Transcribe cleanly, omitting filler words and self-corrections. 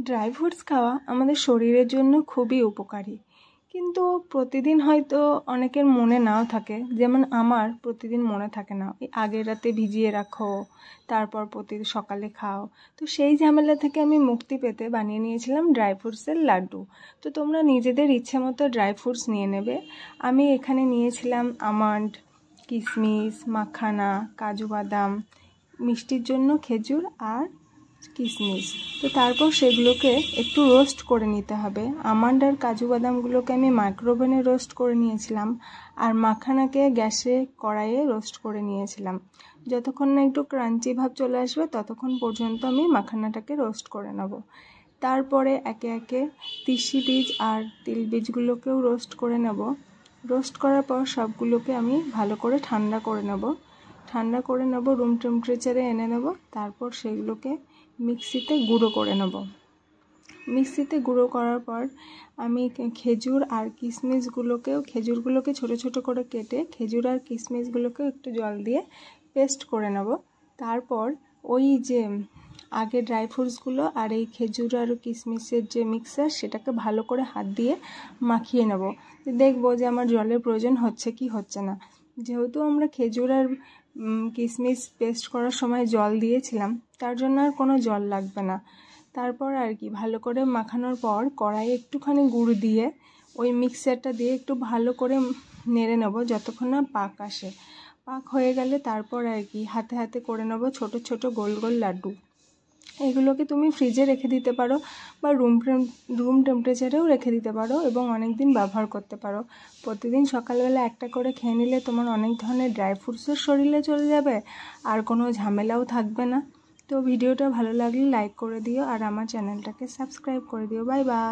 Dry fruits খাওয়া আমাদের শরীরের জন্য খুবই উপকারী, কিন্তু প্রতিদিন হয়তো অনেকের মনে নাও থাকে। যেমন আমার প্রতিদিন মনে থাকে না, ওই আগের রাতে ভিজিয়ে রাখো, তারপর প্রতিদিন সকালে খাও। তো সেই ঝামেলা থেকে আমি মুক্তি পেতে বানিয়ে নিয়েছিলাম ড্রাই ফ্রুটসের লাড্ডু। তো তোমরা নিজেদের ইচ্ছে মতো ড্রাই ফ্রুটস নিয়ে নেবে। আমি এখানে নিয়েছিলাম আমন্ড, কিশমিশ, মাখানা, কাজু বাদাম, মিষ্টির জন্য খেজুর আর কিশমিশ। তো তারপর সেগুলোকে একটু রোস্ট করে নিতে হবে। আমন্ড আর কাজু বাদামগুলোকে আমি মাইক্রোওভেনে রোস্ট করে নিয়েছিলাম, আর মাখানাকে গ্যাসে কড়াইয়ে রোস্ট করে নিয়েছিলাম। যতক্ষণ না একটু ক্রাঞ্চি ভাব চলে আসবে ততক্ষণ পর্যন্ত আমি মাখানাটাকে রোস্ট করে নেব। তারপরে একে একে তিসি বীজ আর তিল বীজগুলোকেও রোস্ট করে নেব। রোস্ট করার পর সবগুলোকে আমি ভালো করে ঠান্ডা করে নেব, রুম টেম্পারেচারে এনে নেব। তারপর সেগুলোকে মিক্সিতে গুঁড়ো করে নেব। মিক্সিতে গুঁড়ো করার পর আমি খেজুর আর খেজুরগুলোকে ছোট ছোট করে কেটে খেজুর আর কিশমিশগুলোকে একটু জল দিয়ে পেস্ট করে নেব। তারপর ওই যে আগে ড্রাই ফ্রুটসগুলো আর এই খেজুর আর কিশমিশের যে মিক্সার, সেটাকে ভালো করে হাত দিয়ে মাখিয়ে নেব। দেখব যে আমার জলের প্রয়োজন হচ্ছে কি হচ্ছে না। যেহেতু আমরা খেজুর আর কিশমিশ পেস্ট করার সময় জল দিয়েছিলাম, তার জন্য আর কোনো জল লাগবে না। তারপর আর কি ভালো করে মাখানোর পর কড়াইয়ে একটুখানি গুড় দিয়ে ওই মিক্সারটা দিয়ে একটু ভালো করে নেড়ে নেব যতক্ষণ না পাক আসে। পাক হয়ে গেলে তারপর আর কি হাতে হাতে করে নেব ছোট ছোট গোল গোল লাড্ডু। এগুলোকে তুমি ফ্রিজে রেখে দিতে পারো বা রুম টেম্পারেচারেও রেখে দিতে পারো এবং অনেক দিন ব্যবহার করতে পারো। প্রতিদিন সকালবেলা একটা করে খেয়ে নিলে তোমার অনেক ধরনের ড্রাই ফ্রুটসও শরীরে চলে যাবে, আর কোনো ঝামেলাও থাকবে না। তো ভিডিওটা ভালো লাগলে লাইক করে দিও আর আমার চ্যানেলটাকে সাবস্ক্রাইব করে দিও। Bye bye.